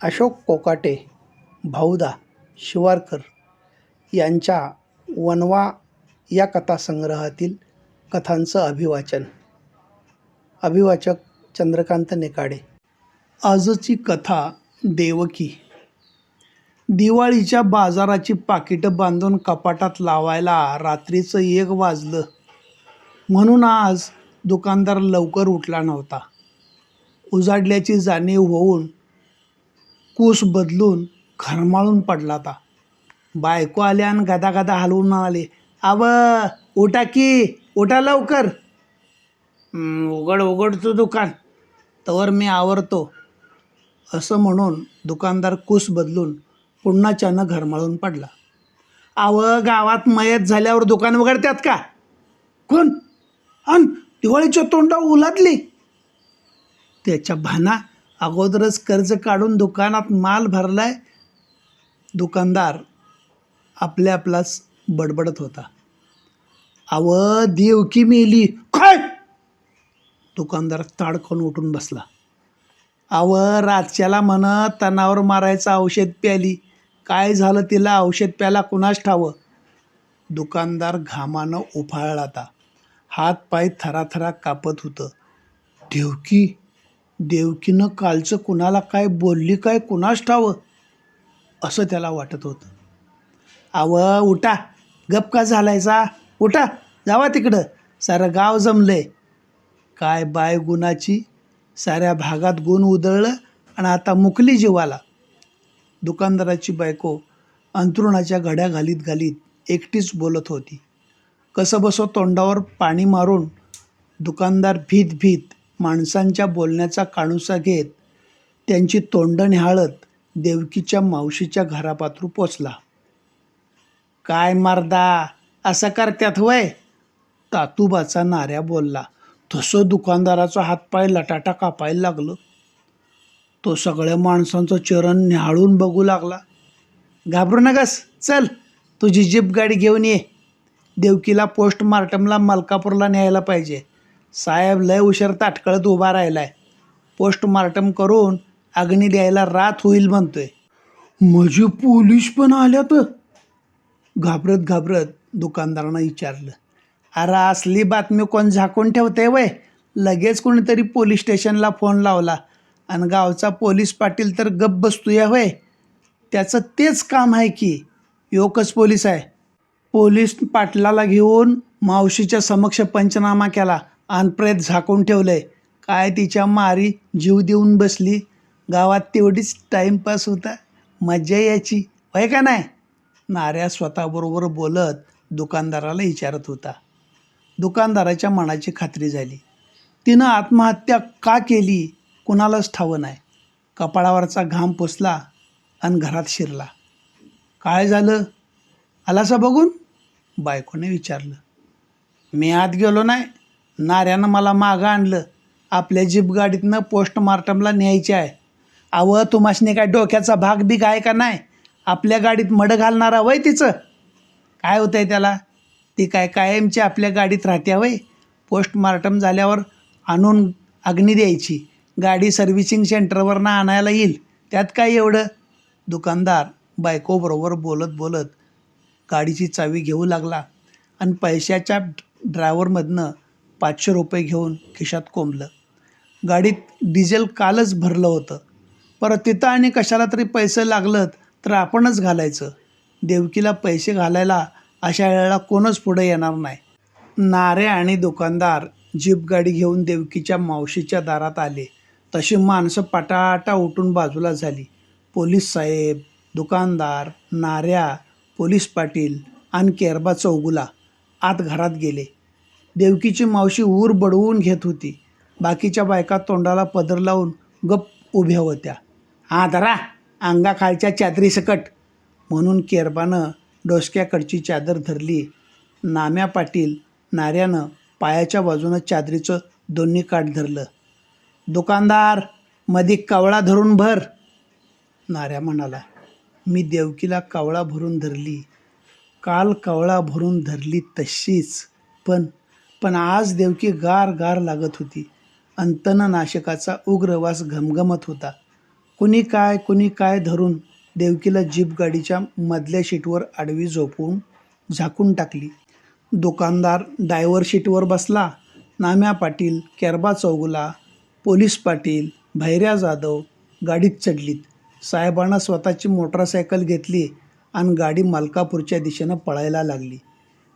अशोक कोकाटे, भाऊदा शिवारकर यांच्या वणवा या कथासंग्रहातील कथांचं अभिवाचन. अभिवाचक चंद्रकांत नेकाडे. आजची कथा देवकी. दिवाळीच्या बाजाराची पाकिटं बांधून कपाटात लावायला रात्रीचं 1 वाजलं, म्हणून आज दुकानदार लवकर उठला नव्हता. उजाडल्याची जाणीव होऊन कूस बदलून घरमाळून पडला होता. बायको आल्या आणि गदागदा हलवून आले, "आव उठा की, उठा लवकर." उघडतो दुकान, तवर मी आवरतो," असं म्हणून दुकानदार कूस बदलून पुन्हा त्यानं घरमाळून पडला. गावात मयत झाल्यावर दुकान उघडतात का? कोण? अन दिवाळीच्या तोंडा उलाटली. त्याच्या भाना अगोदरच कर्ज काढून दुकानात माल भरलाय. दुकानदार आपल्याच बडबडत होता. देवकी मेली काय? दुकानदार ताडकन उठून बसला. रातच्याला म्हणत तणावर मारायचं औषध प्याली. काय झालं तिला? औषध प्याला कुणास ठावं. दुकानदार घामानं उफाळला होता. हात पाय थराथरा कापत होतं. देवकीनं कालचं कुणाला काय बोलली काय कुणास ठावं, असं त्याला वाटत होतं. उठा, गप का झालायचा? उठा, जावा तिकडं, सारं गाव जमलंय. काय बाय गुणाची, साऱ्या भागात गुण उधळलं आणि आता मुकली जीवाला. दुकानदाराची बायको अंथरुणाच्या घड्या घालीत घालीत एकटीच बोलत होती. कसं बसो तोंडावर पाणी मारून दुकानदार भीत भीत माणसांच्या बोलण्याचा काणूसा घेत त्यांची तोंडं निहाळत देवकीच्या मावशीच्या घरापात्रू पोचला. "काय मर्दा, असं करत्यात वय?" तातूबाचा नाऱ्या बोलला. तसं दुकानदाराचा हातपाय लटाटा कापायला लागलं. तो सगळ्या माणसांचं चरण निहाळून बघू लागला. "घाबरू नकस, चल तुझी जीप गाडी घेऊन ये. देवकीला पोस्टमार्टमला मलकापूरला न्यायला पाहिजे. साहेब लय उशीर ताटकळत उभा राहिलाय. पोस्टमार्टम करून अग्नी द्यायला रात होईल म्हणतोय." "म्हणजे पोलीस पण आल्यात?" घाबरत घाबरत दुकानदारानं विचारलं. असली बातमी कोण झाकून ठेवते वय? लगेच कोणीतरी पोलीस स्टेशनला फोन लावला आणि गावचा पोलीस पाटील तर गप्प बसतोय वय. त्याचं तेच काम आहे की, योकच पोलीस आहे. पोलीस पाटलाला घेऊन मावशीच्या समक्ष पंचनामा केला आणि प्रेत झाकून ठेवलंय. काय तिच्या मारी जीव देऊन बसली. गावात तेवढीच टाईमपास होता, मज्जा यायची होय का नाही? नाऱ्या स्वतःबरोबर बोलत दुकानदाराला विचारत होता. दुकानदाराच्या मनाची खात्री झाली. तिनं आत्महत्या का केली कुणालाच ठावं नाही. कपाळावरचा घाम पुसला आणि घरात शिरला. "काय झालं, आलासा बघून?" बायकोने विचारलं. "मी आत गेलो नाही, नाऱ्यानं मला मागं आणलं. आपल्या जीप गाडीतनं पोस्टमार्टमला न्यायचे आहे." तुम्हासने काय डोक्याचा भाग बिग आहे का नाही? आपल्या गाडीत मड घालणारा वय तिचं? काय होतंय त्याला? ती काय कायमची आपल्या गाडीत राहत्या वय? पोस्टमार्टम झाल्यावर आणून अग्नी द्यायची. गाडी सर्व्हिसिंग सेंटरवरनं आणायला येईल, त्यात काय एवढं? दुकानदार बायकोबरोबर बोलत बोलत गाडीची चावी घेऊ लागला आणि पैशाच्या ड्रायव्हरमधनं 500 रुपये घेऊन खिशात कोंबलं. गाडीत डिझेल कालच भरलं होतं. परत तिथं आणि कशाला तरी पैसे लागलं तर आपणच घालायचं. देवकीला पैसे घालायला अशा वेळेला कोणच पुढे येणार नाही. नारे आणि दुकानदार जीप गाडी घेऊन देवकीच्या मावशीच्या दारात आले तशी माणसं पटाटा उठून बाजूला झाली. पोलीस साहेब, दुकानदार, नाऱ्या, पोलीस पाटील आणि केरबा चौगुला आत घरात गेले. देवकीची मावशी ऊर बडवून घेत होती. बाकीच्या बायका तोंडाला पदर लावून गप्प उभ्या होत्या. धरा अंगाखालच्या चादरीसकट, म्हणून केरबानं डोसक्याकडची चादर धरली. नाम्या पाटील नाऱ्यानं पायाच्या बाजूनं चादरीचं दोन्ही काठ धरलं. "दुकानदार मधी कवळा धरून भर." नाऱ्या म्हणाला, "मी देवकीला कवळा भरून धरली. काल कवळा भरून धरली तशीच, पण आज देवकी गार गार लागत होती. आणि तणनाशकाचा उग्र वास घमघमत होता. कुणी काय धरून देवकीला जीप गाडीच्या मधल्या शीटवर आडवी झोपवून झाकून टाकली. दुकानदार ड्रायव्हर शीटवर बसला. नाम्या पाटील, केरबा चौगुला, पोलीस पाटील, भैऱ्या जाधव गाडीत चढलीत. साहेबांना स्वतःची मोटरसायकल घेतली आणि गाडी मलकापूरच्या दिशेनं पळायला लागली.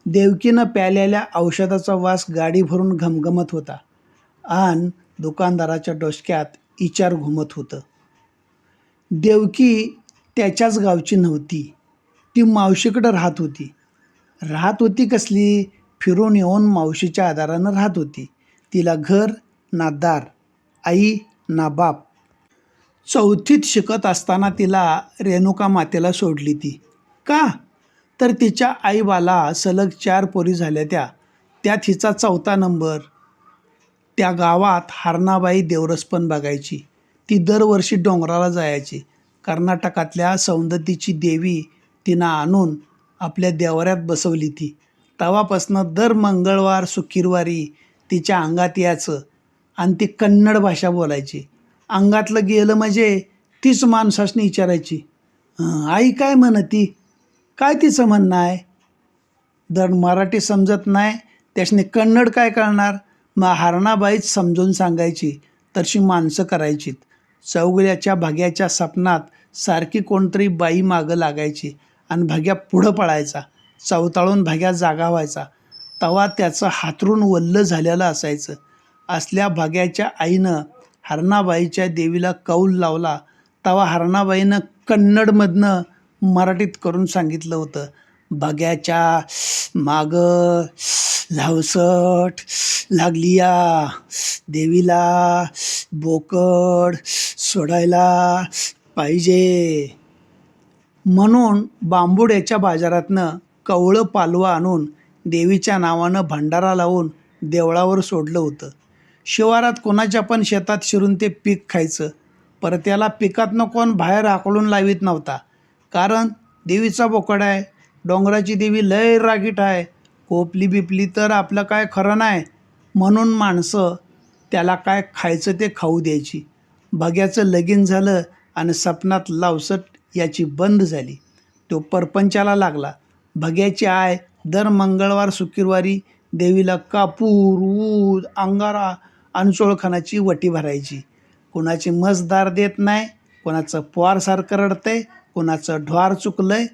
देवकीनं प्यालेल्या औषधाचा वास गाडी भरून घमघमत होता आणि दुकानदाराच्या डोसक्यात विचार घुमत होतं. देवकी त्याच्याच गावची नव्हती. ती मावशीकडं राहत होती कसली, फिरून येऊन मावशीच्या आधारानं राहत होती. तिला घर ना दार, आई ना बाप. 4थीत शिकत असताना तिला रेणुका मातेला सोडली ती. का तर तिच्या आईबाला सलग 4 पोरी झाल्या त्यात हिचा 4था नंबर. त्या गावात हरणाबाई देवरसपण बघायची. ती दरवर्षी डोंगराला जायची. कर्नाटकातल्या सौंदतीची देवी तिनं आणून आपल्या देवाऱ्यात बसवली ती. तेव्हापासनं दर मंगळवार शुक्रवारी तिच्या अंगात यायचं आणि ती कन्नड भाषा बोलायची. अंगातलं गेलं म्हणजे तीच माणसासनी विचारायची, आई काय म्हणती, काय तिचं म्हणणं आहे. दर मराठी समजत नाही त्यासनी कन्नड काय कळणार. मग हरणाबाईच समजून सांगायची, तशी माणसं करायचीत. चौगुल्याच्या भग्याच्या स्वप्नात सारखी कोणतरी बाई मागं लागायची आणि भग्या पुढं पळायचा. चवताळून भग्या जागा व्हायचा. तवा त्याचं हातरून वल्ल झालेलं असायचं. असल्या भग्याच्या आईनं हरणाबाईच्या देवीला कौल लावला. तवा हरणाबाईनं कन्नडमधनं मराठीत करून सांगितलं होतं, भग्याच्या मागं धावसट लागली या, देवीला बोकड सोडायला पाहिजे. म्हणून बांबुड्याच्या बाजारातनं कवळं पालवं आणून देवीच्या नावानं भंडारा लावून देवळावर सोडलं होतं. शिवारात कोणाच्या पण शेतात शिरून ते पीक खायचं. परत्याला पिकातनं कोण बाहेर हाकलून लावीत नव्हता. कारण देवीचा बोकड आहे. डोंगराची देवी लय रागीट आहे. कोपली बिपली तर आपलं काय खरं नाही. म्हणून माणसं त्याला काय खायचं ते खाऊ द्यायची. भग्याचं लगीन झालं आणि सपनात लावसट याची बंद झाली. तो परपंचाला लागला. भग्याची आय दर मंगळवार शुक्रवारी देवीला कापूर, ऊद, अंगारा आणि चोळखणाची वटी भरायची. कुणाची मसदार देत नाही, कोणाचं पोरसारखं रडतंय, कोणाचं ढोर चुकलंय,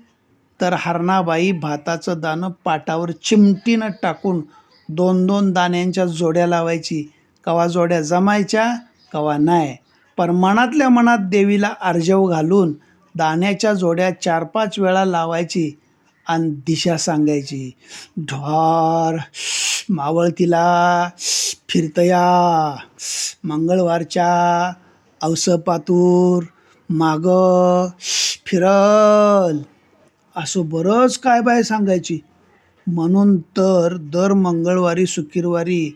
तर हरणाबाई भाताचं दाणं पाटावर चिमटीनं टाकून 2-2 दाण्यांच्या जोड्या लावायची. कवा जोड्या जमायच्या कवा नाही. पण मनातल्या मनात देवीला अर्जव घालून दाण्याच्या जोड्या 4-5 वेळा लावायची आणि दिशा सांगायची, ढोर मावळतीला फिरतया, मंगळवारच्या औसपातूर माग फिरल. असं बरंच काय बाय सांगायची. म्हणून तर दर मंगळवारी शुक्रवारी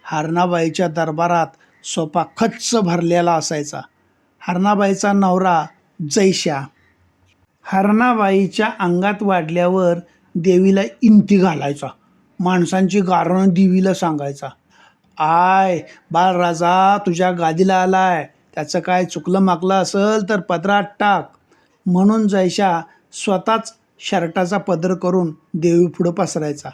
हरणाबाईच्या दरबारात सोपा खच्च भरलेला असायचा. हरणाबाईचा नवरा जैशा हरणाबाईच्या अंगात वाढल्यावर देवीला इंती घालायचा. माणसांची गारणं देवीला सांगायचा, आय बाळराजा तुझ्या गादीला आलाय, त्याचं काय चुकलं माकलं असेल तर पदरात टाक. म्हणून जैशा स्वतःच शर्टाचा पदर करून देवी पुढं पसरायचा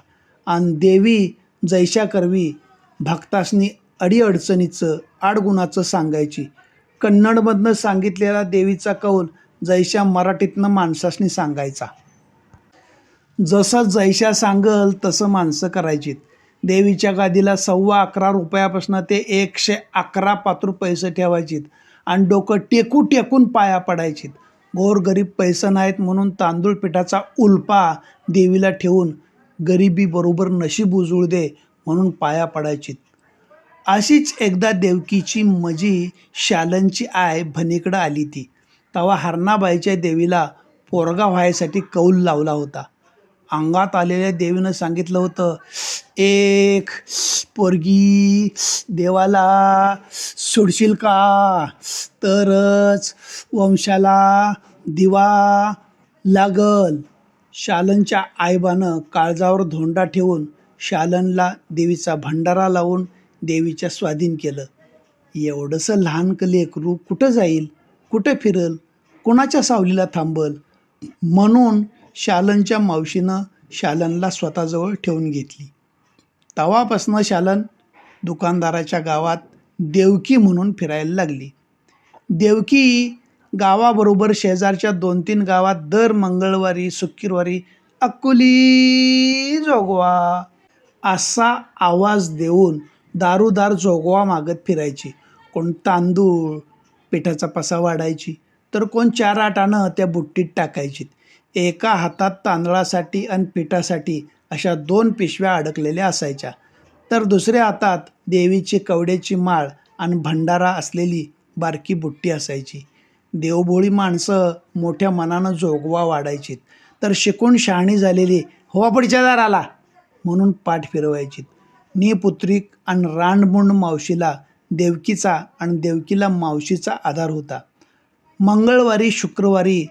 आणि देवी जैशा करवी भक्तासनी अडीअडचणीचं आडगुणाचं सांगायची. कन्नडमधनं सांगितलेला देवीचा कौल जैशा मराठीतनं माणसासनी सांगायचा. जसं जैशा सांगल तसं माणसं करायचीत. देवीच्या गादीला 11.25 रुपयापासून ते 111 पातूर पैसे ठेवायचीत आणि डोकं टेकून पाया पडायचीत. गोरगरीब पैसे नाहीत म्हणून तांदूळ पिठाचा उल्पा देवीला ठेवून गरिबी बरोबर नशीब उजळू दे म्हणून पाया पडायचीत. अशीच एकदा देवकीची मजी शालनची आय भनीकडं आली ती. तेव्हा हरणाबाईच्या देवीला पोरगा व्हायसाठी कौल लावला होता. अंगात आलेल्या देवीनं सांगितलं होतं, एक पोरगी देवाला सोडशील का तरच वंशाला दिवा लागल. शालनच्या आईबानं काळजावर धोंडा ठेवून शालनला देवीचा भंडारा लावून देवीच्या स्वाधीन केलं. एवढंसं लहान लेकरू कुठं जाईल. कुठे फिरल, कुणाच्या सावलीला थांबल, म्हणून शालनच्या मावशीनं शालनला स्वतःजवळ ठेवून घेतली. तेव्हापासनं शालन दुकानदाराच्या गावात देवकी म्हणून फिरायला लागली. देवकी गावाबरोबर शेजारच्या 2-3 गावात दर मंगळवारी शुक्रवारी अक्कुली जोगवा असा आवाज देऊन दारोदार जोगवा मागत फिरायची. कोण तांदूळ पिठाचा पसा वाढायची, तर कोण 4 आटानं त्या बुट्टीत टाकायची. एका हातात तांदळासाठी आणि पिठासाठी अशा 2 पिशव्या अडकलेल्या असायच्या, तर दुसऱ्या हातात देवीची कवड्याची माळ आणि भंडारा असलेली बारकी बुट्टी असायची. देवभोळी माणसं मोठ्या मनानं जोगवा वाढायची, तर शिकून शहाणी झालेली हवा पुढच्या दाराला म्हणून पाठ फिरवायची. निपुत्रिक आणि रांडमुंड मावशीला देवकीचा आणि देवकीला मावशीचा आधार होता. मंगळवारी शुक्रवारी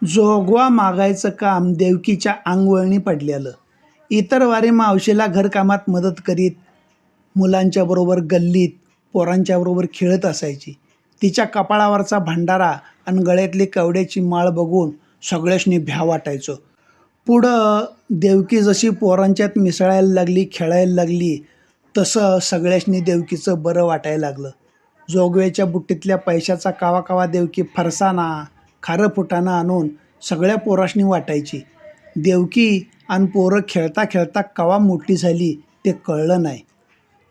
जोगवा मागायचं काम देवकीच्या अंगवळणी पडलेलं. इतर वारी मावशीला घरकामात मदत करीत मुलांच्याबरोबर गल्लीत पोरांच्याबरोबर खेळत असायची. तिच्या कपाळावरचा भंडारा आणि गळ्यातली कवड्याची माळ बघून सगळ्याशनी भ्या वाटायचं. पुढं देवकी जशी पोरांच्यात मिसळायला लागली, खेळायला लागली, तसं सगळ्याशनी देवकीचं बरं वाटायला लागलं. जोगव्याच्या बुट्टीतल्या पैशाचा कावा कावा देवकी फरसाना खारं फुटाणं आणून सगळ्या पोराशनी वाटायची. देवकी आणि पोरं खेळता खेळता कवा मोठी झाली ते कळलं नाही.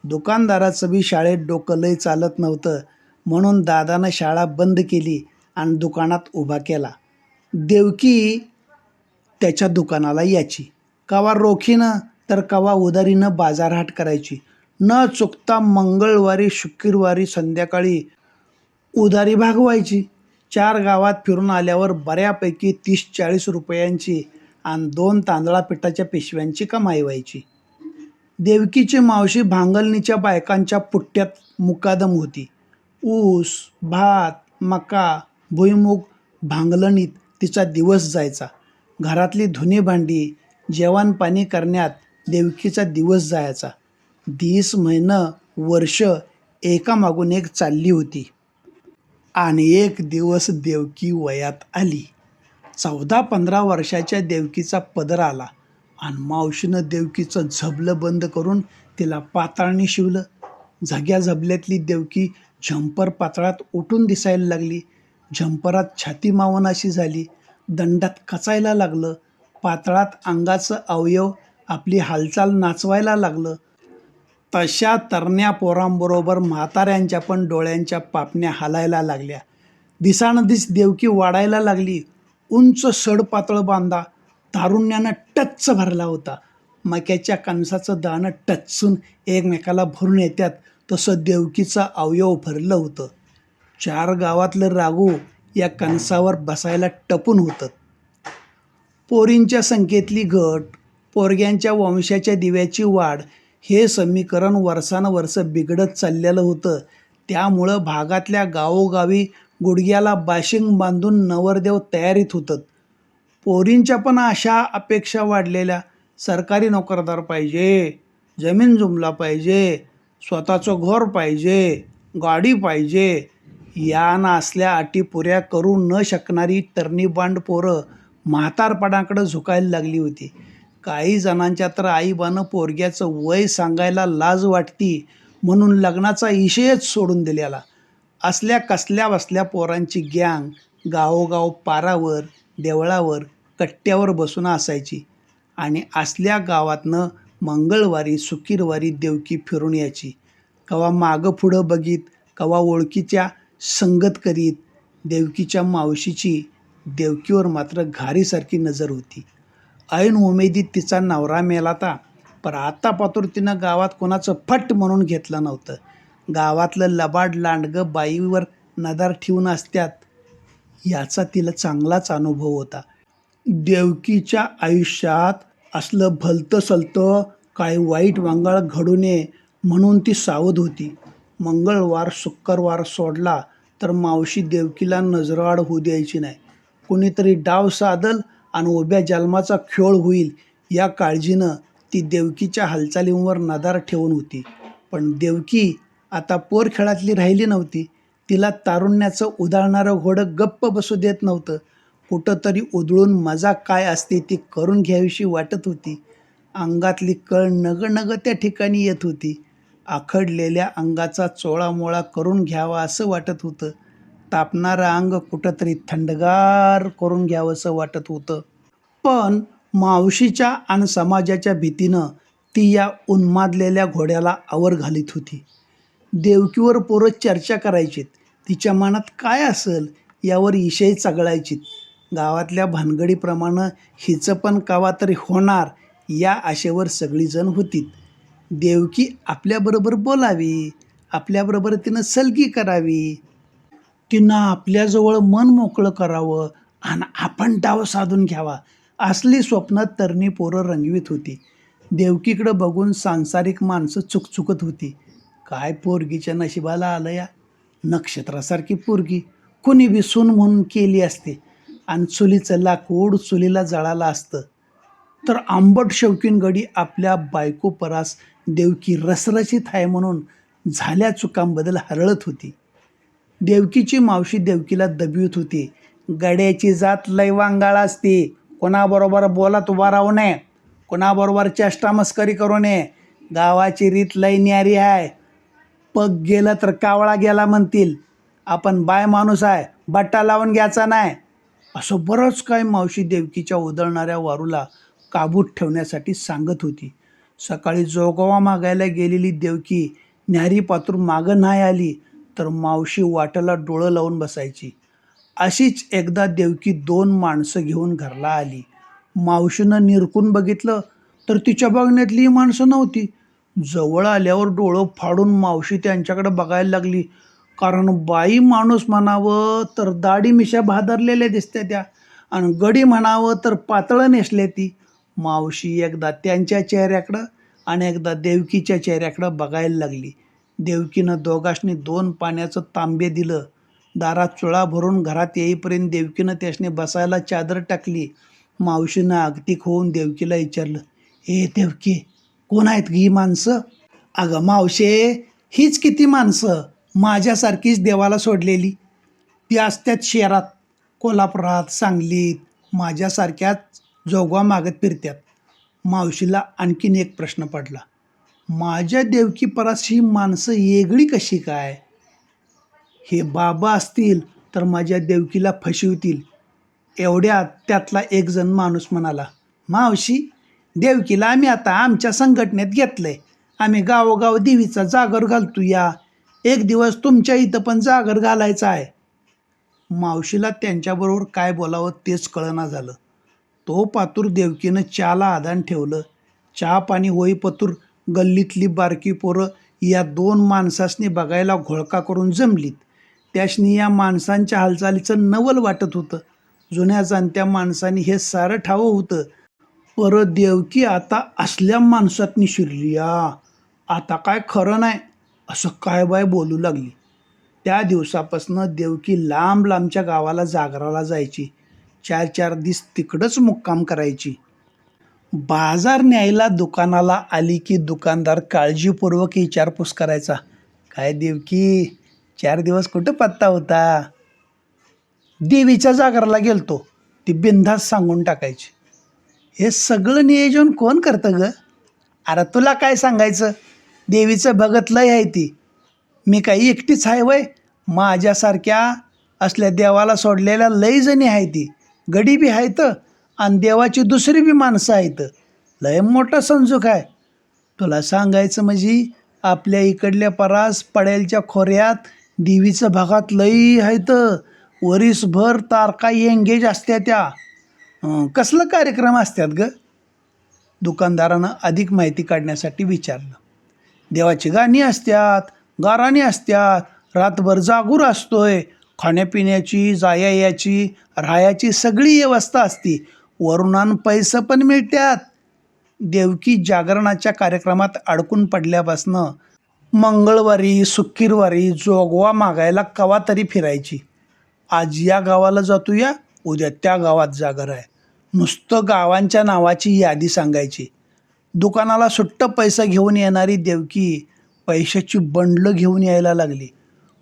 दुकानदाराचं बी शाळेत डोकं लय चालत नव्हतं, म्हणून दादानं शाळा बंद केली आणि दुकानात उभा केला. देवकी त्याच्या दुकानाला यायची, कवा रोखीनं तर कवा उधारीनं बाजारहाट करायची. न चुकता मंगळवारी शुक्रवारी संध्याकाळी उधारी भागवायची. 4 गावात फिरून आल्यावर बऱ्यापैकी 30-40 रुपयांची आणि 2 तांदळा पिठाच्या पिशव्यांची कमाई व्हायची. देवकीची मावशी भांगलणीच्या बायकांच्या पुट्ट्यात मुकादम होती. ऊस, भात, मका, भुईमूग भांगलणीत तिचा दिवस जायचा. घरातली धुणी भांडी जेवण पाणी करण्यात देवकीचा दिवस जायचा. 20 महिनं वर्ष एकामागून एक चालली होती. आणि एक दिवस देवकी वयात आली. 14-15 वर्षाच्या देवकीचा पदर आला आणि मावशीनं देवकीचं झबलं बंद करून तिला पाताळणी शिवलं. झग्या झबल्यातली देवकी झंपर पातळात उठून दिसायला लागली. झंपरात छाती मावनाशी झाली, दंडात कचायला लागलं. पातळात अंगाचं अवयव आपली हालचाल नाचवायला लागलं. तशा तरण्या पोरांबरोबर म्हाताऱ्यांच्या पण डोळ्यांच्या पापण्या हालायला लागल्या. दिसानदिस देवकी वाढायला लागली. उंच सडपातळ बांधा तारुण्यानं टच्च भरला होता. मक्याच्या कणसाचं दाणं टच्चून एकमेकाला भरून येतात तसं देवकीचं अवयव भरलं होतं. 4 गावातलं रागू या कणसावर बसायला टपून होतं. पोरींच्या संख्येतली घट, पोरग्यांच्या वंशाच्या दिव्याची वाढ हे समीकरण वर्षानुवर्ष बिघडत चाललेलं होतं. त्यामुळं भागातल्या गावोगावी गुडघ्याला बाशिंग बांधून नवरदेव तयारीत होतं. पोरींच्या पण अशा अपेक्षा वाढलेल्या. सरकारी नोकरदार पाहिजे, जमीन जुमला पाहिजे, स्वतःचं घर पाहिजे, गाडी पाहिजे. या ना असल्या अटी पुऱ्या करू न शकणारी तरणीबांड पोरं म्हातारपणाकडं झुकायला लागली होती. काही जणांच्या तर आईबानं पोरग्याचं वय सांगायला लाज वाटती म्हणून लग्नाचा इशयच सोडून दिलेला. असल्या कसल्या बसल्या पोरांची गँग गावोगाव पारावर, देवळावर, कट्ट्यावर बसून असायची आणि असल्या गावातनं मंगळवारी शुक्रवारी देवकी फिरून यायची. कवा मागं पुढं बघीत, कवा ओळखीच्या संगत करीत. देवकीच्या मावशीची देवकीवर मात्र घारीसारखी नजर होती. ऐन उमेदीत तिचा नवरा मेलाता, पण आता पातूर तिनं गावात कोणाचं फट म्हणून घेतलं नव्हतं. गावातलं लबाड लांडगं बाईवर नजर ठेवून असत्यात याचा तिला चांगलाच अनुभव होता. देवकीच्या आयुष्यात असलं भलतं सलतं काही वाईट वांगाळ घडू नये म्हणून ती सावध होती. मंगळवार शुक्रवार सोडला तर मावशी देवकीला नजराआड होऊ द्यायची नाही. कुणीतरी डाव साधल आणि उभ्या जन्माचा खेळ होईल या काळजीनं ती देवकीच्या हालचालींवर नजर ठेवून होती. पण देवकी आता पोर खेळातली राहिली नव्हती. तिला तारुण्याचं उधाळणारं घोडं गप्प बसू देत नव्हतं. कुठंतरी उधळून मजा काय असते ती करून घ्यावीशी वाटत होती. अंगातली कळ नग त्या ठिकाणी येत होती. आखडलेल्या अंगाचा चोळामोळा करून घ्यावा असं वाटत होतं. तापणारं अंग कुठंतरी थंडगार करून घ्यावंसं वाटत होतं. पण मावशीच्या आणि समाजाच्या भीतीनं ती या उन्मादलेल्या घोड्याला आवर घालीत होती. देवकीवर पोरं चर्चा करायचीत. तिच्या मनात काय असेल यावर इशय चघळायचीत. गावातल्या भानगडीप्रमाणे हिचं पण कवा तरी होणार या आशेवर सगळीजण होतीत. देवकी आपल्याबरोबर बोलावी, आपल्याबरोबर तिनं सलगी करावी, तिनं आपल्याजवळ मन मोकळं करावं आणि आपण डाव साधून घ्यावा असली स्वप्न तरणी पोरं रंगवीत होती. देवकीकडं बघून सांसारिक माणसं चुकचुकत होती. काय पोरगीच्या नशिबाला आलं या, नक्षत्रासारखी पोरगी कुणी बी सून म्हणून केली असते आणि चुलीचं लाकूड चुलीला जळालं असतं तर आंबट शौकीन गडी आपल्या बायको परास देवकी रसरशीत आहे म्हणून झाल्या चुकांबद्दल हरळत होती. देवकीची मावशी देवकीला दबवीत होती. गड्याची जात लय वांगाळ असते, कोणाबरोबर बोलात उभा राहू नये, कोणाबरोबर चेष्टा मस्करी करू नये, गावाची रीत लय न्यारी आहे, पग गेलं तर कावळा गेला म्हणतील, आपण बाय माणूस आहे, बट्टा लावून घ्यायचा नाही, असं बरंच काय मावशी देवकीच्या उधळणाऱ्या वारूला काबूत ठेवण्यासाठी सांगत होती. सकाळी जोगवा मागायला गेलेली देवकी न्यारी पातूर मागं नाही आली तर मावशी वाटेला डोळं लावून बसायची. अशीच एकदा देवकी 2 माणसं घेऊन घरला आली. मावशीनं निरकून बघितलं तर तिच्या बघण्यातली ही माणसं नव्हती. जवळ आल्यावर डोळं फाडून मावशी त्यांच्याकडे बघायला लागली. कारण बाई माणूस म्हणावं तर दाढी मिशा भादरलेल्या दिसत्या त्या आणि गडी म्हणावं तर पातळं नेसले ती. मावशी एकदा त्यांच्या चेहऱ्याकडं आणि एकदा देवकीच्या चेहऱ्याकडं बघायला लागली. देवकीनं दोघांनी 2 पाण्याचं तांबे दिलं. दारात चुळा भरून घरात येईपर्यंत देवकीनं त्यासने बसायला चादर टाकली. मावशीनं आगतिक होऊन देवकीला विचारलं, ए देवकी, कोण आहेत ही माणसं? अगं मावशे, हीच किती माणसं माझ्यासारखीच देवाला सोडलेली. ती असतात शहरात, कोल्हापुरात, सांगलीत, माझ्यासारख्याच जोगवा मागत फिरत्यात. मावशीला आणखीन एक प्रश्न पडला. माझ्या देवकी परास ही माणसं वेगळी कशी काय? हे बाबा असतील तर माझ्या देवकीला फसवतील. एवढ्यात त्यातला एक जण माणूस म्हणाला, मावशी, देवकीला आम्ही आता आमच्या संघटनेत घेतलंय. आम्ही गावोगाव देवीचा जागर घालतो या. एक दिवस तुमच्या इथं पण जागर घालायचा आहे. मावशीला त्यांच्याबरोबर काय बोलावं तेच कळना झालं. तो पातूर देवकीनं चहाला आदान ठेवलं. चहा पाणी होईपतूर गल्लीतली बारकी पोरं या 2 माणसांनी बघायला घोळका करून जमलीत. त्याशनी या माणसांच्या हालचालीचं नवल वाटत होतं. जुन्या जाणत्या माणसांनी हे सारं ठावं होतं. परत देवकी आता असल्या माणसातनी शिरली या, आता काय खरं नाही असं काय बाय बोलू लागली. त्या दिवसापासून देवकी लांब लांबच्या गावाला जागराला जायची. 4-4 दिवस तिकडंच मुक्काम करायची. बाजार न्यायला दुकानाला आली की दुकानदार काळजीपूर्वक विचारपूस करायचा, काय देवकी, 4 दिवस कुठं पत्ता होता? देवीच्या जागराला गेलतो, ती बिनधास्त सांगून टाकायची. हे सगळं नियोजन कोण करतं ग? अरे तुला काय सांगायचं, देवीचं भगत लय आहे ती. मी काही एकटीच आहे वय? माझ्यासारख्या असल्या देवाला सोडलेल्या लय जणी आहे ती. गडी बी आहेत आणि देवाची दुसरी बी माणसं आहेत. लय मोठा संजोग आहे. तुला सांगायचं म्हणजे आपल्या इकडल्या परास पडेलच्या खोऱ्यात देवीचं भागात लई आहेत. वरीसभर तारका एंगेज असत्या त्या. कसलं कार्यक्रम असतात ग? दुकानदारानं अधिक माहिती काढण्यासाठी विचारलं. देवाची गाणी असतात, गाराणी असतात, रातभर जागूर असतोय, खाण्यापिण्याची, जायाची, राहायची सगळी व्यवस्था असती, वरुणान पैसे पण मिळतात. देवकी जागरणाच्या कार्यक्रमात अडकून पडल्यापासनं मंगळवारी शुक्रवारी जोगवा मागायला कवा तरी फिरायची. आज या गावाला जातो या, उद्या त्या गावात जागर आहे, नुसतं गावांच्या नावाची यादी सांगायची. दुकानाला सुट्ट पैसा घेऊन येणारी देवकी पैशाची बंडलं घेऊन यायला लागली.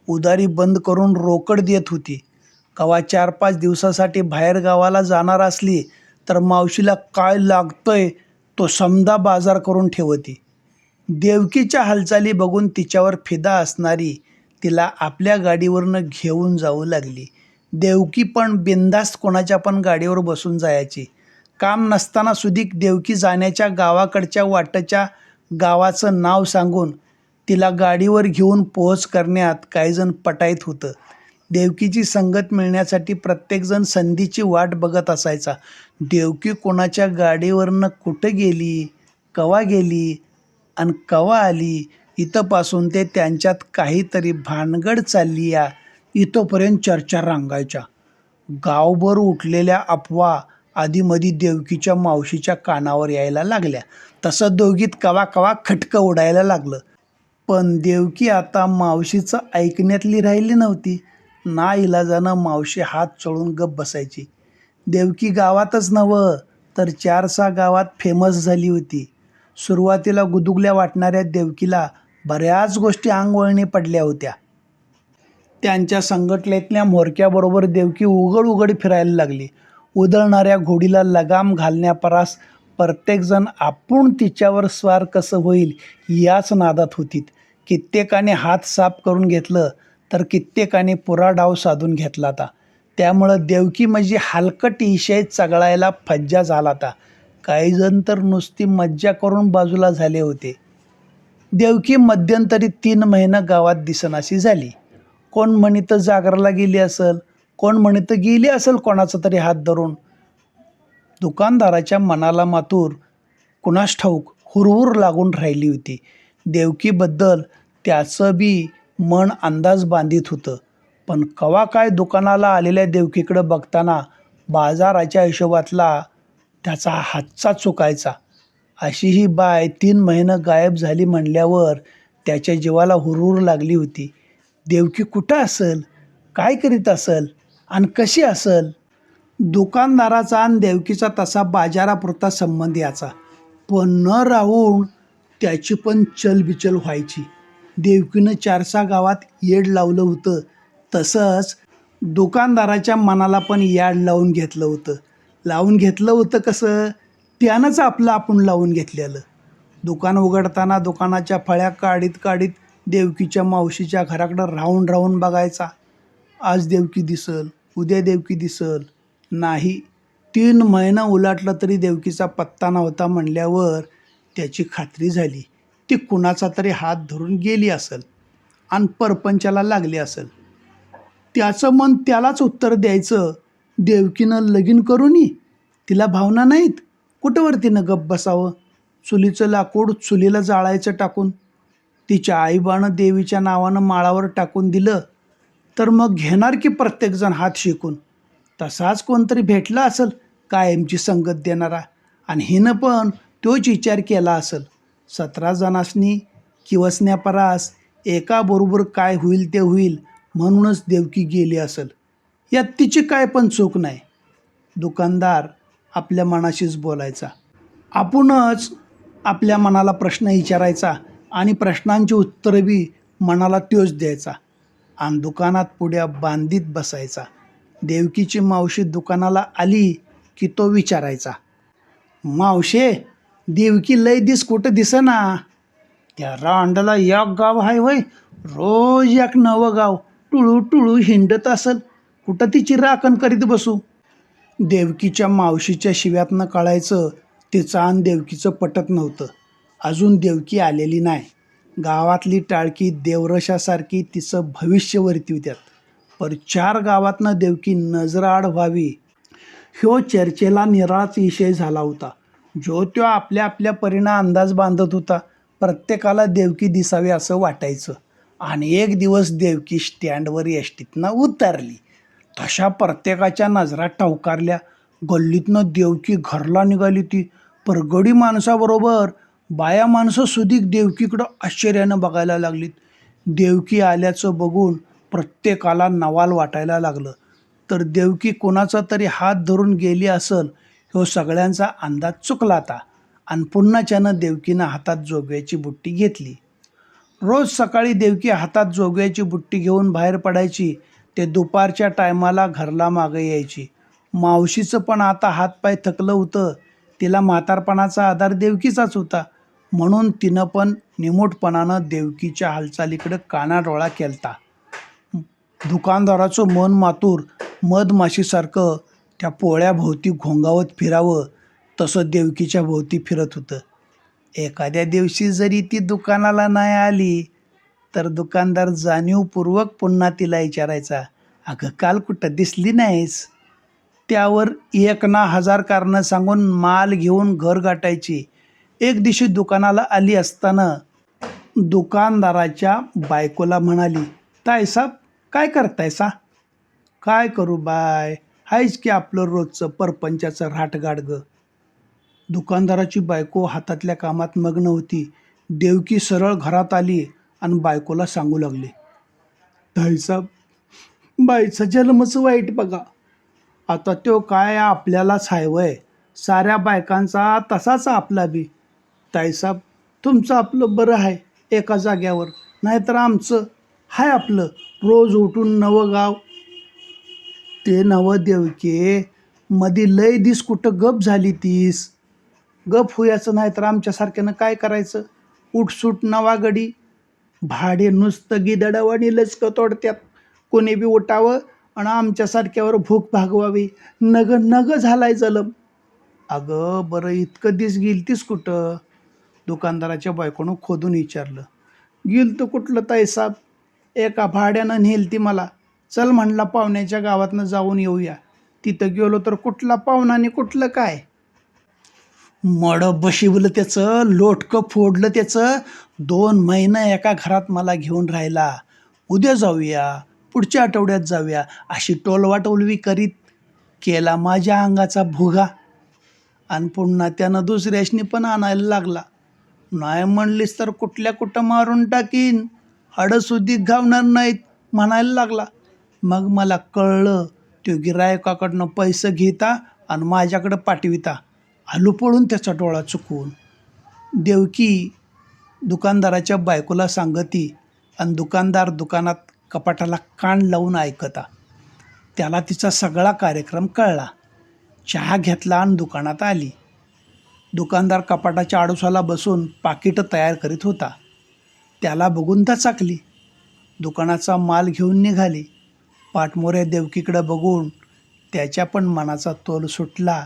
उधारी बंद करून रोकड देत होती. कवा 4-5 दिवसासाठी बाहेर गावाला जाणार असली तर मावशीला काय लागतंय तो समदा बाजार करून ठेवती. देवकीच्या हालचाली बघून तिच्यावर फिदा असणारी तिला आपल्या गाडीवरनं घेऊन जाऊ लागली. देवकी पण बिनधास्त कोणाच्या पण गाडीवर बसून जायची. काम नसताना सुधीक देवकी जाण्याच्या गावाकडच्या वाटच्या गावाचं नाव सांगून तिला गाडीवर घेऊन पोहोच करण्यात काहीजण पटाईत होतं. देवकीची संगत मिळण्यासाठी प्रत्येकजण संधीची वाट बघत असायचा. देवकी कोणाच्या गाडीवरनं कुठं गेली, कवा गेली आणि कवा आली, इथंपासून ते त्यांच्यात काहीतरी भानगड चालली या इथंपर्यंत चर्चा रंगायच्या. गावभर उठलेल्या अफवा आधीमधी देवकीच्या मावशीच्या कानावर यायला लागल्या. तसं दोघीत कवा कवा खटकं उडायला लागलं. पण देवकी आता मावशीचं ऐकण्यातली राहिली नव्हती. नाईलाजानं मावशी हात चोळून गप्प बसायची. देवकी गावातच नव्हं तर 4-6 गावात फेमस झाली होती. सुरुवातीला गुदुगल्या वाटणाऱ्या देवकीला बऱ्याच गोष्टी अंगवळणी पडल्या होत्या. त्यांच्या संघटनेतल्या म्होरक्याबरोबर देवकी उघड उघड फिरायला लागली. उधळणाऱ्या घोडीला लगाम घालण्यापरास प्रत्येकजण आपण तिच्यावर स्वार कसं होईल याच नादात होतीत. कित्येकाने हात साफ करून घेतलं तर कित्येकाने पुरा डाव साधून घेतला होता. त्यामुळं देवकी म्हणजे हलकट इशय चघळायला फज्जा झाला होता. काहीजण तर नुसती मज्जा करून बाजूला झाले होते. देवकी मध्यंतरी 3 महिने गावात दिसनाशी झाली. कोण म्हणितं जागराला गेली असेल, कोण म्हणितं गेली असेल कोणाचा तरी हात धरून. दुकानदाराच्या मनाला मातूर कुणास ठाऊक हुरहुर लागून राहिली होती. देवकीबद्दल त्याचं बी मन अंदाज बांधित होतं. पण कवा काय दुकानाला आलेल्या देवकीकडं बघताना बाजाराच्या हिशोबातला त्याचा हातचा चुकायचा. अशी ही बाय 3 महिने गायब झाली म्हणल्यावर त्याच्या जीवाला हुरहुर लागली होती. देवकी कुठं असेल, काय करीत असेल आणि कशी असेल. दुकानदाराचा आणि देवकीचा तसा बाजारापुरता संबंध याचा, पण न राहून त्याची पण चलबिचल व्हायची. देवकीनं 4-6 गावात येड लावलं होतं, तसंच दुकानदाराच्या मनाला पण याड लावून घेतलं होतं. लावून घेतलं होतं कसं, त्यानंच आपलं आपण लावून घेतलेलं. दुकान उघडताना दुकानाच्या फळ्या काढीत काढीत देवकीच्या मावशीच्या घराकडं राहून राहून बघायचा. आज देवकी दिसल, उद्या देवकी दिसल. नाही, 3 महिना उलाटलं तरी देवकीचा पत्ता नव्हता म्हणल्यावर त्याची खात्री झाली. ती कुणाचा तरी हात धरून गेली असेल आणि परपंचाला लागली असेल. त्याचं मन त्यालाच उत्तर द्यायचं. देवकीनं लगीन करूनी तिला भावना नाहीत, कुठंवर तिनं गप्प बसावं. चुलीचं लाकूड चुलीला जाळायचं टाकून तिच्या आईबानं देवीच्या नावानं माळावर टाकून दिलं तर मग घेणार की प्रत्येकजण हात शिकून. तसाच कोणतरी भेटला असेल कायमची संगत देणारा, आणि हिनं पण तोच विचार केला असेल. 17 जणांनी किवसण्यापरास एकाबरोबर काय होईल ते होईल म्हणूनच देवकी गेली असेल. यात तिची काय पण चूक नाही. दुकानदार आपल्या मनाशीच बोलायचा. आपणच आपल्या मनाला प्रश्न विचारायचा आणि प्रश्नांची उत्तरं बी मनाला त्योच द्यायचा आणि दुकानात पुढ्या बांधीत बसायचा. देवकीची मावशी दुकानाला आली की तो विचारायचा, मावशे देवकी लय दिस कुठं दिसेना. त्या रांडाला एक गाव आहे होय, रोज एक नवं गाव टुळू टुळू हिंडत असेल, कुठं तिची राखण करीत बसू. देवकीच्या मावशीच्या शिव्यातनं कळायचं तिचं आणि देवकीचं पटत नव्हतं. अजून देवकी आलेली नाही. गावातली टाळकी देवरशासारखी तिचं भविष्य वर्तवित्यात. पर 4 गावातनं देवकी नजराआड व्हावी ह्यो चर्चेला निराळाच विषय झाला होता. जो तो आपल्या आपल्या परीनं अंदाज बांधत होता. प्रत्येकाला देवकी दिसावी असं वाटायचं. आणि एक दिवस देवकी स्टँडवर एसटीतनं उतरली. तशा प्रत्येकाच्या नजरा टवकारल्या. गल्लीतनं देवकी घरला निघाली ती. परगडी माणसाबरोबर बाया माणसं सुधीक देवकीकडं आश्चर्यानं बघायला लागलीत. देवकी आल्याचं बघून प्रत्येकाला नवाल वाटायला लागलं. तर देवकी कोणाचा तरी हात धरून गेली असेल ह्यो सगळ्यांचा अंदाज चुकला होता. आणि पुन्हाच्यानं देवकीनं हातात जोगव्याची बुट्टी घेतली. रोज सकाळी देवकी हातात जोग्याची बुट्टी घेऊन बाहेर पडायची. ते दुपारच्या टायमाला घरला मागे यायची. मावशीचं पण आता हातपाय थकलं होतं. तिला म्हातारपणाचा आधार देवकीचाच होता. म्हणून तिनं पण निमूटपणानं देवकीच्या हालचालीकडे कानाडोळा केलता. दुकानदाराचं मन मातूर मधमाशीसारखं त्या पोळ्याभोवती घोंगावत फिरावं तसं देवकीच्या भोवती फिरत होतं. एखाद्या दिवशी जरी ती दुकानाला नाही आली तर दुकानदार जाणीवपूर्वक पुन्हा तिला विचारायचा, अगं काल कुठं दिसली नाहीस. त्यावर एक ना हजार कारणं सांगून माल घेऊन घर गाठायची. एक दिवशी दुकानाला आली असताना दुकानदाराच्या बायकोला म्हणाली, तायसाब काय करतायसा. काय करू बाय, हायच की आपलं रोजचं परपंचाचं राटगाडगं. दुकानदाराची बायको हातातल्या कामात मग्न होती. देवकी सरळ घरात आली आणि बायकोला सांगू लागली, ताईसाब बाईचा जन्मच वाईट बघा. आता तो काय आपल्यालाच हाय वय, साऱ्या बायकांचा तसाच आपला बी. ताईसाब तुमचं आपलं बरं आहे एका जाग्यावर, नाहीतर आमचं हाय आपलं रोज उठून नवं गाव. ते नवं देवके मधी लय दिस कुठं गप झाली तीस. गप होयाचं नाही तर आमच्यासारख्यानं काय करायचं. उठसूट नवा गडी भाडे नुसतं गिदडावानी लचकं तोडत्यात. कोणी बी उठावं आणि आमच्यासारख्यावर भूक भागवावी. नग नग झालाय जलम. अगं बरं इतकं दिस गेलतीस कुठं. दुकानदाराच्या बायकोनं खोदून विचारलं. गेलतो कुठलं ताईसाब, एका भाड्यानं नेलती मला. चल म्हणला पाहुण्याच्या गावातनं जाऊन येऊया. तिथं गेलो तर कुठला पाहुणा आणि कुठलं काय. मडं बशिवलं त्याचं, लोटकं फोडलं त्याचं. 2 महिने एका घरात मला घेऊन राहिला. उद्या जाऊया, पुढच्या आठवड्यात जाऊया अशी टोलवाटोलवी करीत केला माझ्या अंगाचा भुगा. आणि पुन्हा त्यानं दुसऱ्याशनी पण आणायला लागला. नाही म्हणलीस तर कुठल्या कुठं मारून टाकीन, हाडंसुद्धी घावणार नाहीत म्हणायला लागला. मग मला कळलं तो गिरायकाकडनं पैसे घेता आणि माझ्याकडं पाठविता. आलो पळून त्याचा डोळा चुकवून. देवकी दुकानदाराच्या बायकोला सांगती आणि दुकानदार दुकानात कपाटाला कान लावून ऐकता. त्याला तिचा सगळा कार्यक्रम कळला. चहा घेतला आणि दुकानात आली. दुकानदार कपाटाच्या आडोशाला बसून पाकिटं तयार करीत होता. त्याला बघून दचाकली. दुकानाचा माल घेऊन निघाली. पाठमोऱ्या देवकीकडं बघून त्याच्या पण मनाचा तोल सुटला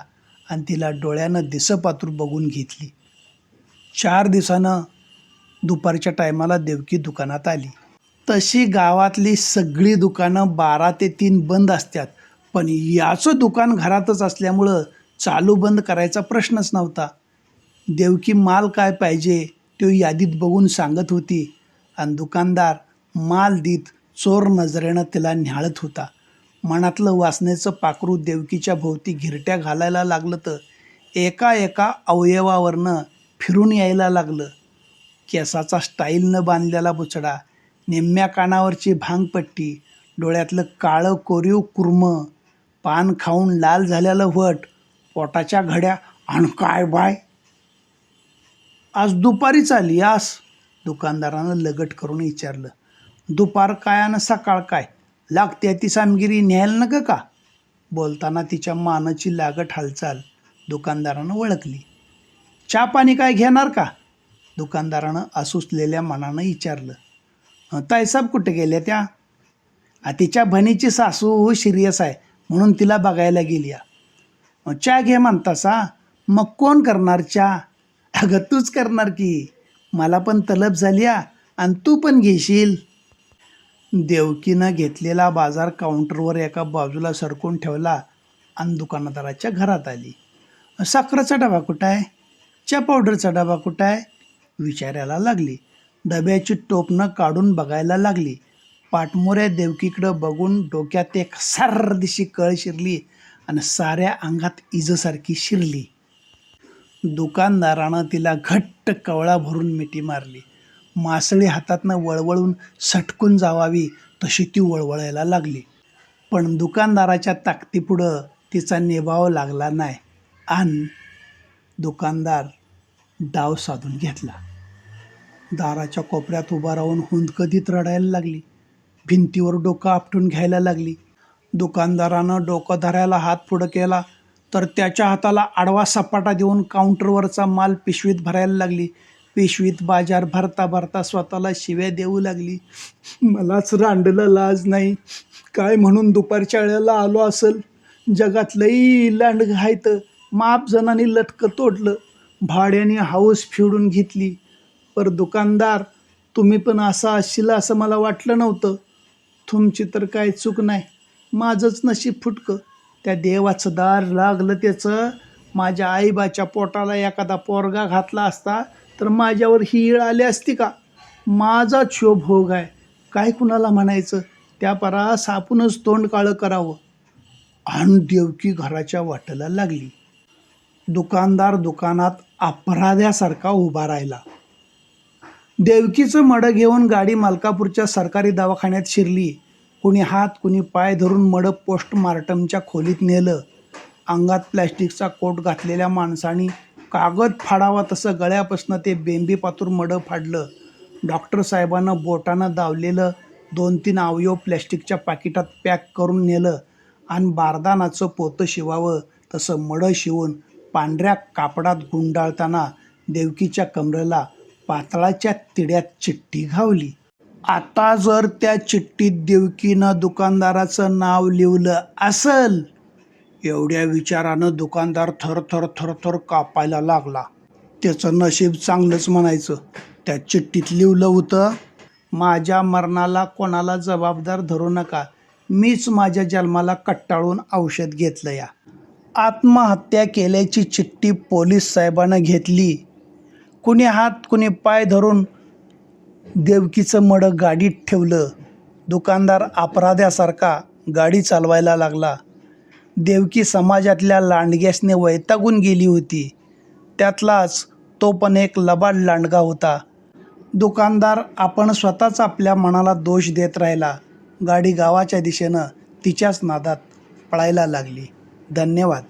आणि तिला डोळ्यानं दिसपातूर बघून घेतली. 4 दिवसानं दुपारच्या टायमाला देवकी दुकानात आली. तशी गावातली सगळी दुकानं 12 ते 3 बंद असतात, पण याचं दुकान घरातच असल्यामुळं चालू बंद करायचा प्रश्नच नव्हता. देवकी माल काय पाहिजे तो यादीत बघून सांगत होती आणि दुकानदार माल देत चोर नजरेनं तिला न्याहाळत होता. मनातलं वासनेचं पाखरू देवकीच्या भोवती घिरट्या घालायला लागलं तर एका एका अवयवावरनं फिरून यायला लागलं. केसाचा स्टाईलनं बांधलेला बुचडा, निम्म्या कानावरची भांगपट्टी, डोळ्यातलं काळं कोरीव कुर्मं, पान खाऊन लाल झालेलं वट, पोटाच्या घड्या आणि काय बाय आज दुपारीच आली आस. दुकानदारानं लगट करून विचारलं. दुपार काय आणि सकाळ काय, लागते ती सामगिरी न्यायला नका का. बोलताना तिच्या मानाची लागट हालचाल दुकानदारानं ओळखली. चहा पाणी काय घेणार का, दुकानदारानं असुसलेल्या मनानं विचारलं. ताईसाब कुठे गेल्या त्या. तिच्या बहिणीची सासू सिरियस आहे म्हणून तिला बघायला गेली. चहा घे म्हणतासा, मग कोण करणार चहा. अगं तूच करणार की, मला पण तलब झाली आणि तू पण घेशील. देवकीनं घेतलेला बाजार काउंटरवर एका बाजूला सरकून ठेवला आणि दुकानदाराच्या घरात आली. साखरेचा डबा कुठं आहे, च्या पावडरचा डबा कुठं आहे विचारायला लागली. डब्याची टोपणं काढून बघायला लागली. पाठमोऱ्या देवकीकडं बघून डोक्यात एक सर्रदिशी कळ शिरली आणि साऱ्या अंगात इजसारखी शिरली. दुकानदारानं तिला घट्ट कवळा भरून मिठी मारली. मासळी हातातनं वळवळून सटकून जावावी तशी ती वळवळायला लागली. पण दुकानदाराच्या ताकदीपुढं तिचा निभाव लागला नाही आणि दुकानदार डाव साधून घेतला. दाराच्या कोपऱ्यात उभा राहून हुंदकधीत रडायला लागली. भिंतीवर डोकं आपटून घ्यायला लागली. दुकानदारानं डोकं धरायला हात पुढं केला तर त्याच्या हाताला आडवा सपाटा देऊन काउंटरवरचा माल पिशवीत भरायला लागली. पिशवीत बाजार भरता भरता स्वतःला शिव्या देऊ लागली. मलाच रांडलं लाज नाही, काय म्हणून दुपारच्या वेळेला आलो असेल. जगात लई लांडगं आहेत, माप जणांनी लटकं तोडलं, भाड्याने हाऊस फिडून घेतली. पर दुकानदार, तुम्ही पण असा असशील असं मला वाटलं नव्हतं. तुमची तर काय चूक नाही, माझंच नशीब फुटकं. त्या देवाचं दार लागलं त्याचं. माझ्या आईबाच्या पोटाला एखादा पोरगा घातला असता तर माझ्यावर ही ईळ आली असती का? माझाच शो भोग आहे, काय कुणाला म्हणायचं. त्या परास आपणच तोंड काळं करावं. आणि देवकी घराच्या वाटेला लागली. दुकानदार दुकानात अपराध्यासारखा उभा राहिला. देवकीचं मडं घेऊन गाडी मलकापूरच्या सरकारी दवाखान्यात शिरली. कुणी हात कुणी पाय धरून मडं पोस्टमार्टमच्या खोलीत नेलं. अंगात प्लॅस्टिकचा कोट घातलेल्या माणसाने कागद फाडावा तसं गळ्यापासनं ते बेंबीपातूर मडं फाडलं. डॉक्टर साहेबानं बोटानं दावलेलं 2-3 अवयव प्लॅस्टिकच्या पाकिटात पॅक करून नेलं आणि बारदानाचं पोतं शिवावं तसं मडं शिवून पांढऱ्या कापडात गुंडाळताना देवकीच्या कमरेला पातळाच्या तिड्यात चिठ्ठी घावली. आता जर त्या चिठ्ठीत देवकीनं दुकानदाराचं नाव लिहिलं असल, एवढ्या विचारानं दुकानदार थरथर थरथर कापायला लागला. त्याचं नशीब चांगलंच म्हणायचं. त्या चिठ्ठीत लिहिलं होतं, माझ्या मरणाला कोणाला जबाबदार धरू नका, मीच माझ्या जन्माला कट्टाळून औषध घेतलं या. आत्महत्या केल्याची चिठ्ठी पोलीस साहेबानं घेतली. कुणी हात कुणी पाय धरून देवकीचं मडं गाडीत ठेवलं. दुकानदार अपराध्यासारखा गाडी चालवायला लागला. देवकी समाजातल्या लांडग्यासने वैतागून गेली होती. त्यातलाच तो पण एक लबाड लांडगा होता. दुकानदार आपण स्वतःच आपल्या मनाला दोष देत राहिला. गाडी गावाच्या दिशेनं तिच्याच नादात पळायला लागली. धन्यवाद.